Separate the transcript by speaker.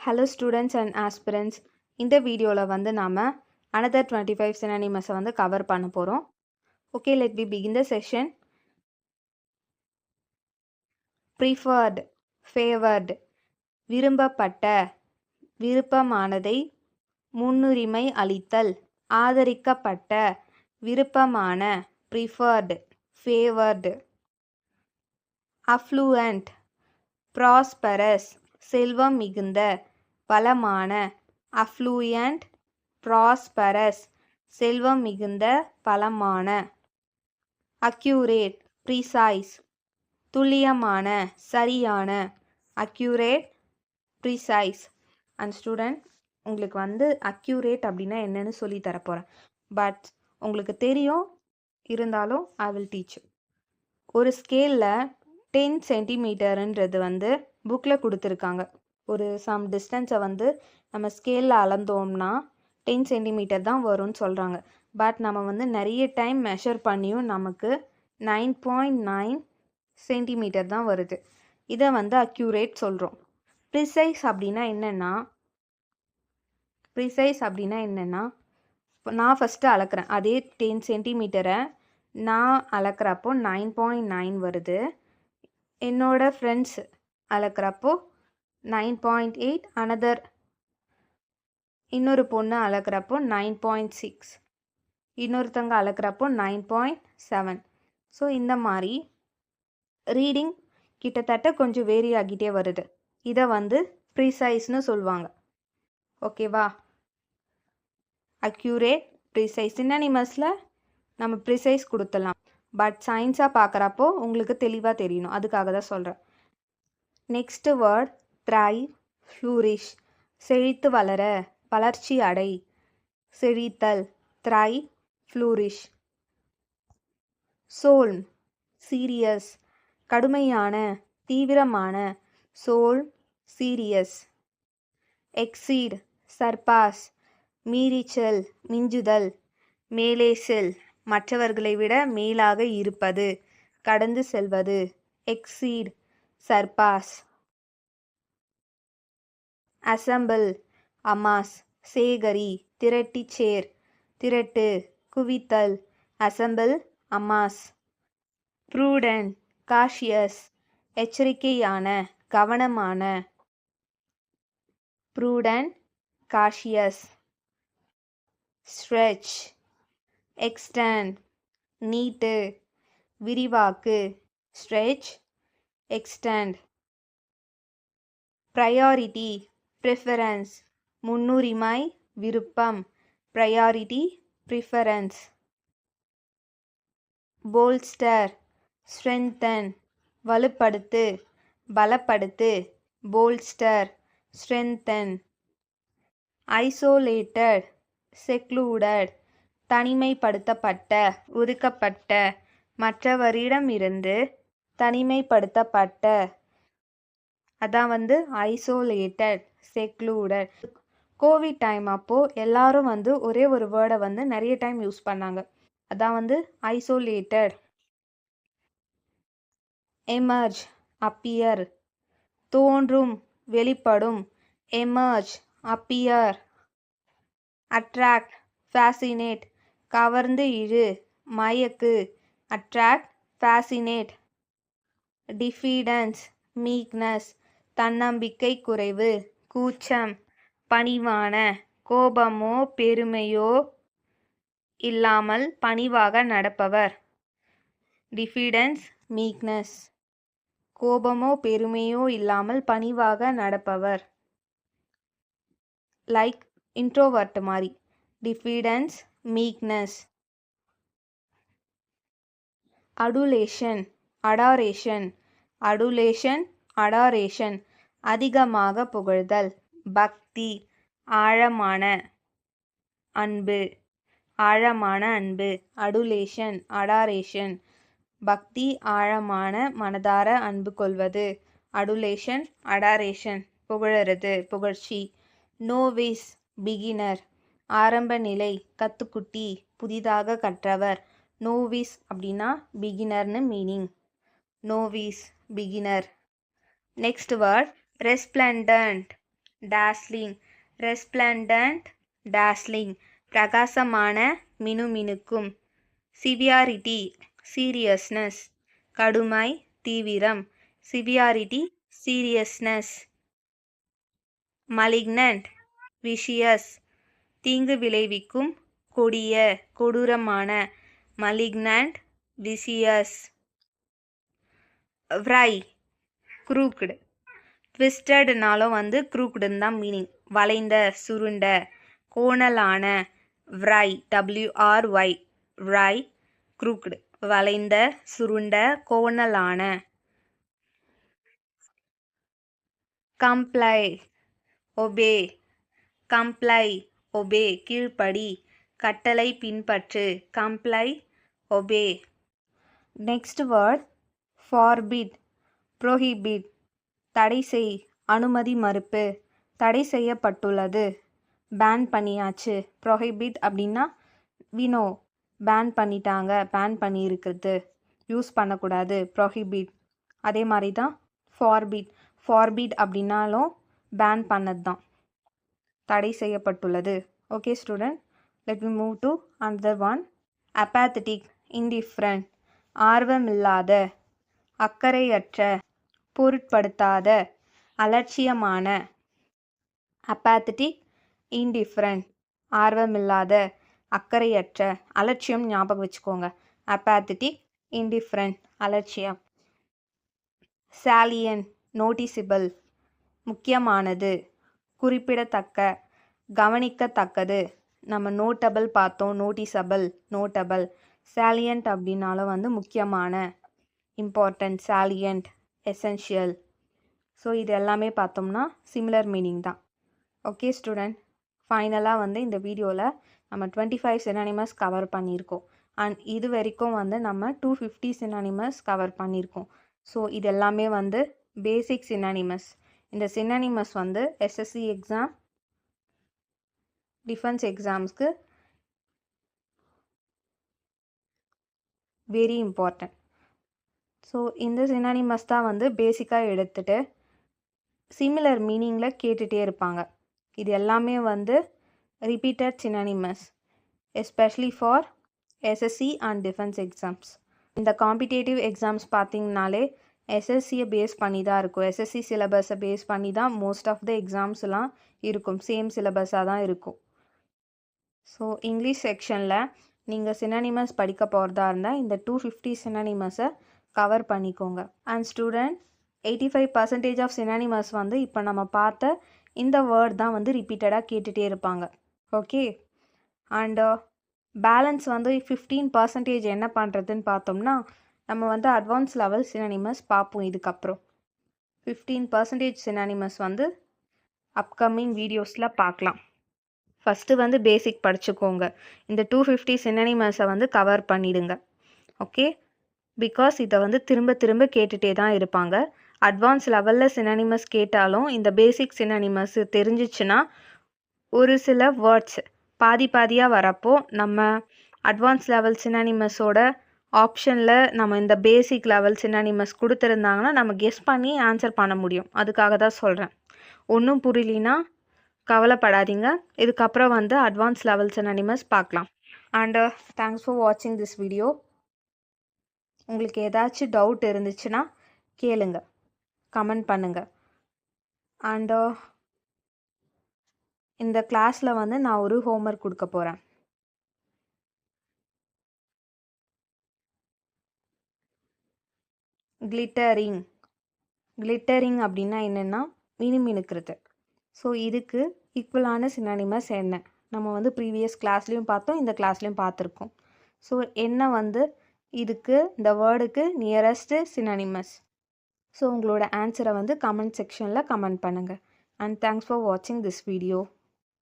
Speaker 1: Hello students and aspirants. இந்த வீடியோவில் வந்து நாம் another 25 synonyms வந்து கவர் பண்ண போகிறோம். Okay, let me begin the session. Preferred, favored, விரும்பப்பட்ட, விருப்பமானதை முன்னுரிமை அளித்தல், ஆதரிக்கப்பட்ட, விருப்பமான, preferred, favored. Affluent, prosperous, செல்வம் மிகுந்த, வளமான, affluent, prosperous, செல்வம் மிகுந்த, வளமான. accurate, precise, துல்லியமான, சரியான, accurate, precise. and student, உங்களுக்கு வந்து accurate அப்படின்னா என்னன்னு சொல்லி தரப்போகிறேன். பட் உங்களுக்கு தெரியும், இருந்தாலும் I will teach you. ஒரு ஸ்கேலில் 10 சென்டிமீட்டருன்றது வந்து புக்கில் கொடுத்துருக்காங்க. ஒரு சம் டிஸ்டன்ஸை வந்து நம்ம ஸ்கேலில் அளந்தோம்னா 10 சென்டிமீட்டர் தான் வரும்னு சொல்கிறாங்க. பட் நம்ம வந்து நிறைய டைம் மெஷர் பண்ணியும் நமக்கு 9.9 சென்டிமீட்டர் தான் வருது. இதை வந்து அக்யூரேட் சொல்கிறோம். ப்ரிசைஸ் அப்படின்னா என்னென்னா நான் ஃபஸ்ட்டு அளக்குறேன். அதே 10 சென்டிமீட்டரை நான் அளக்கிறப்போ 9.9 வருது. என்னோட ஃப்ரெண்ட்ஸ் அளக்கிறப்போ 9.8, இன்னொரு பொண்ணு அளக்கிறப்போ 9.6, இன்னொருத்தங்க அளக்கிறப்போ 9.7. ஸோ இந்த மாதிரி ரீடிங் கிட்டத்தட்ட கொஞ்சம் வேரி ஆகிட்டே வருது. இதை வந்து ப்ரிசைஸ்னு சொல்லுவாங்க. ஓகேவா? அக்யூரேட், ப்ரிசைஸ் சினானிமஸில் நம்ம ப்ரிசைஸ் கொடுத்துடலாம். பட் சயின்ஸாக பார்க்குறப்போ உங்களுக்கு தெளிவாக தெரியணும், அதுக்காக தான் சொல்கிறேன். நெக்ஸ்ட்டு வேர்ட் த்ரைவ், ஃப்ளூரிஷ், செழித்து வளர, வளர்ச்சி அடை, செழித்தல், த்ரைவ், ஃப்ளூரிஷ். சோல்ம், சீரியஸ், கடுமையான, தீவிரமான, சோல், சீரியஸ். எக்ஸீட், சர்பாஸ், மீறிச்சல், மிஞ்சுதல், மேலே செல், மற்றவர்களை விட மேலாக இருப்பது, கடந்து செல்வது, எக்ஸீட், சர்பாஸ். அசம்பிள், அமாஸ், சேகரி, திரட்டி சேர், திரட்டு, குவித்தல், அசம்பிள், அமாஸ். ப்ரூடன்ட், காஷியஸ், எச்சரிக்கையான, கவனமான, ப்ரூடன்ட், காஷியஸ். ஸ்ட்ரெச், எக்ஸ்டெண்ட், நீட்டு, விரிவாக்கு, ஸ்ட்ரெச், எக்ஸ்டெண்ட். ப்ரையாரிட்டி, ப்ரிஃபரன்ஸ், முன்னுரிமை, விருப்பம், ப்ரையாரிட்டி, ப்ரிஃபரன்ஸ். போல்ஸ்டர், ஸ்ட்ரென்தன், வலுப்படுத்து, பலப்படுத்து, போல்ஸ்டர், ஸ்ட்ரென்தன். ஐசோலேட்டட், செக்லூடட், தனிமைப்படுத்தப்பட்ட, ஒதுக்கப்பட்ட, மற்றவரிடமிருந்து தனிமைப்படுத்தப்பட்ட, அதான் வந்து ஐசோலேட்டட், செக்லூடட். கோவிட் டைம் அப்போது எல்லாரும் வந்து ஒரே ஒரு வேர்டை வந்து நிறைய டைம் யூஸ் பண்ணாங்க. அதான் வந்து ஐசோலேட்டட். எமர்ஜ், அப்பியர், தோன்றும், வெளிப்படும், எமர்ஜ், அப்பியர். அட்ராக்ட், ஃபேசினேட், கவர்ந்து இழு, மயக்கு, அட்ராக்ட், ஃபேசினேட். டிஃபீடன்ஸ், மீக்னஸ், தன்னம்பிக்கை குறைவு, கூச்சம், பணிவான, கோபமோ பெருமையோ இல்லாமல் பணிவாக நடப்பவர். டிஃபீடன்ஸ், மீக்னஸ், கோபமோ பெருமையோ இல்லாமல் பணிவாக நடப்பவர். லைக் இன்ட்ரோவர்ட் மாதிரி. டிஃபீடன்ஸ், மீக்னஸ். அடுலேஷன், அடாரேஷன், அடுலேஷன், அடாரேஷன், அதிகமாக புகழ்தல், பக்தி, ஆழமான அன்பு, ஆழமான அன்பு, அடுலேஷன், அடாரேஷன். பக்தி, ஆழமான, மனதார அன்பு கொள்வது, அடுலேஷன், அடாரேஷன், புகழறது, புகழ்ச்சி. நோவிஸ், பிகினர், ஆரம்ப நிலை, கத்துக்குட்டி, புதிதாக கற்றவர். நோவிஸ் அப்படின்னா பிகினர்னு meaning. Novice, beginner. Next word resplendent, dazzling, resplendent, dazzling, பிரகாசமான, மினுமினுக்கும். severity, seriousness, கடுமை, தீவிரம், severity, seriousness. malignant, vicious, தீங்கு விளைவிக்கும், கொடிய, கொடூரமான, malignant, vicious. wry, crooked, ட்விஸ்டட்னாலும் வந்து க்ரூக்டுன்னு தான் மீனிங், வளைந்த, சுருண்ட, கோணலான, wry, WRY, wry, crooked, வளைந்த, சுருண்ட, கோணலான. comply, obey, comply, obey, கீழ்ப்படி, கட்டளை பின்பற்று, comply, obey. Next word forbid, prohibit, தடை செய், அனுமதி மறுப்பு, தடை செய்யப்பட்டுள்ளது, பேன் பண்ணியாச்சு. ப்ரொஹிபிட் அப்படின்னா வினோ, பேன் பண்ணிட்டாங்க, பேன் பண்ணியிருக்குது, யூஸ் பண்ணக்கூடாது, ப்ரொஹிபிட். அதே மாதிரி தான் ஃபார்பிட், ஃபார்பிட் அப்படின்னாலும் பேன் பண்ணது தான், தடை செய்யப்பட்டுள்ளது. Okay student, let me move to another one. Apathetic, indifferent, ஆர்வமில்லாத, அக்கறையற்ற, பொருட்படுத்தாத, அலட்சியமான. அப்பாத்தட்டிக், இன்டிஃப்ரெண்ட், ஆர்வமில்லாத, அக்கறையற்ற, அலட்சியம் ஞாபகம் வச்சுக்கோங்க. அப்பாத்தட்டிக், இன்டிஃப்ரெண்ட், அலட்சியம். சாலியன், நோட்டிசிபிள், முக்கியமானது, குறிப்பிடத்தக்க, கவனிக்கத்தக்கது. நம்ம நோட்டபிள் பார்த்தோம், நோட்டிசபிள், நோட்டபிள். சாலியன்ட் அப்படின்னாலும் வந்து முக்கியமான, இம்பார்ட்டன்ட், சாலியன்ட், எசென்ஷியல். ஸோ இது எல்லாமே பார்த்தோம்னா சிமிலர் மீனிங் தான். ஓகே ஸ்டூடெண்ட், ஃபைனலாக வந்து இந்த வீடியோவில் நம்ம 25 சினானிமஸ் கவர் பண்ணியிருக்கோம். அண்ட் இது வரைக்கும் வந்து நம்ம 250 சினானிமஸ் கவர் பண்ணியிருக்கோம். ஸோ இது எல்லாமே வந்து பேசிக் சினானிமஸ். இந்த சினானிமஸ் வந்து எஸ்எஸ்சி எக்ஸாம், டிஃபென்ஸ் எக்ஸாம்ஸ்க்கு வெரி இம்பார்ட்டன்ட். ஸோ இந்த சினானிமஸ் தான் வந்து பேசிக்காக எடுத்துகிட்டு சிமிலர் மீனிங்கில் கேட்டுகிட்டே இருப்பாங்க. இது எல்லாமே வந்து repeated synonymous, especially for SSC and defence exams. இந்த காம்படிட்டிவ் எக்ஸாம்ஸ் பார்த்திங்கனாலே எஸ்எஸ்சியை பேஸ் பண்ணி தான் இருக்கும், எஸ்எஸ்சி சிலபஸை பேஸ் பண்ணி தான் மோஸ்ட் ஆஃப் த எக்ஸாம்ஸ்லாம் இருக்கும், சேம் சிலபஸாக தான் இருக்கும். ஸோ இங்கிலீஷ் செக்ஷனில் நீங்கள் சினானிமஸ் படிக்க போகிறதா இருந்தால் இந்த 250 சினானிமஸை கவர் பண்ணிக்கோங்க. அண்ட் ஸ்டூடெண்ட், 85% ஆஃப் சினானிமஸ் வந்து இப்போ நம்ம பார்த்த இந்த வேர்ட் தான் வந்து ரிப்பீட்டடாக கேட்டுகிட்டே இருப்பாங்க. ஓகே, அண்டு பேலன்ஸ் வந்து 15% என்ன பண்ணுறதுன்னு பார்த்தோம்னா நம்ம வந்து அட்வான்ஸ் லெவல் சினானிமஸ் பார்ப்போம். இதுக்கப்புறம் 15% சினானிமஸ் வந்து அப்கமிங் வீடியோஸில் பார்க்கலாம். ஃபஸ்ட்டு வந்து பேசிக் படிச்சுக்கோங்க, இந்த 250 சினானிமஸை வந்து கவர் பண்ணிடுங்க. ஓகே, பிகாஸ் இதை வந்து திரும்ப திரும்ப கேட்டுகிட்டே தான் இருப்பாங்க. அட்வான்ஸ் லெவலில் சினானிமஸ் கேட்டாலும் இந்த பேசிக் சினானிமஸ் தெரிஞ்சிச்சுன்னா ஒரு சில வேர்ட்ஸ் பாதி பாதியாக வரப்போ நம்ம அட்வான்ஸ் லெவல் சினானிமஸோட ஆப்ஷனில் நம்ம இந்த பேசிக் லெவல் சினானிமஸ் கொடுத்துருந்தாங்கன்னா நம்ம கெஸ் பண்ணி ஆன்சர் பண்ண முடியும். அதுக்காக தான் சொல்கிறேன். ஒன்றும் புரியலினா கவலைப்படாதீங்க, இதுக்கப்புறம் வந்து அட்வான்ஸ் லெவல் சினானிமஸ் பார்க்கலாம். அண்ட் தேங்க்ஸ் ஃபார் வாட்சிங் திஸ் வீடியோ. உங்களுக்கு ஏதாச்சும் டவுட் இருந்துச்சுன்னா கேளுங்க, கமெண்ட் பண்ணுங்கள். அண்டு இந்த கிளாஸில் வந்து நான் ஒரு ஹோம்ஒர்க் கொடுக்க போகிறேன். கிளிட்டரிங், கிளிட்டரிங் அப்படின்னா என்னென்னா மினுமினுக்கிறது. ஸோ இதுக்கு ஈக்குவலான சினானிமஸ் என்ன நம்ம வந்து ப்ரீவியஸ் கிளாஸ்லேயும் பார்த்தோம், இந்த கிளாஸ்லேயும் பார்த்துருக்கோம். ஸோ என்ன வந்து இதுக்கு இந்த வேர்டுக்கு நியரஸ்ட்டு சினானிமஸ். ஸோ உங்களோட ஆன்சரை வந்து கமெண்ட் செக்ஷனில் கமெண்ட் பண்ணுங்கள். அண்ட் தேங்க்ஸ் ஃபார் வாட்சிங் திஸ் வீடியோ.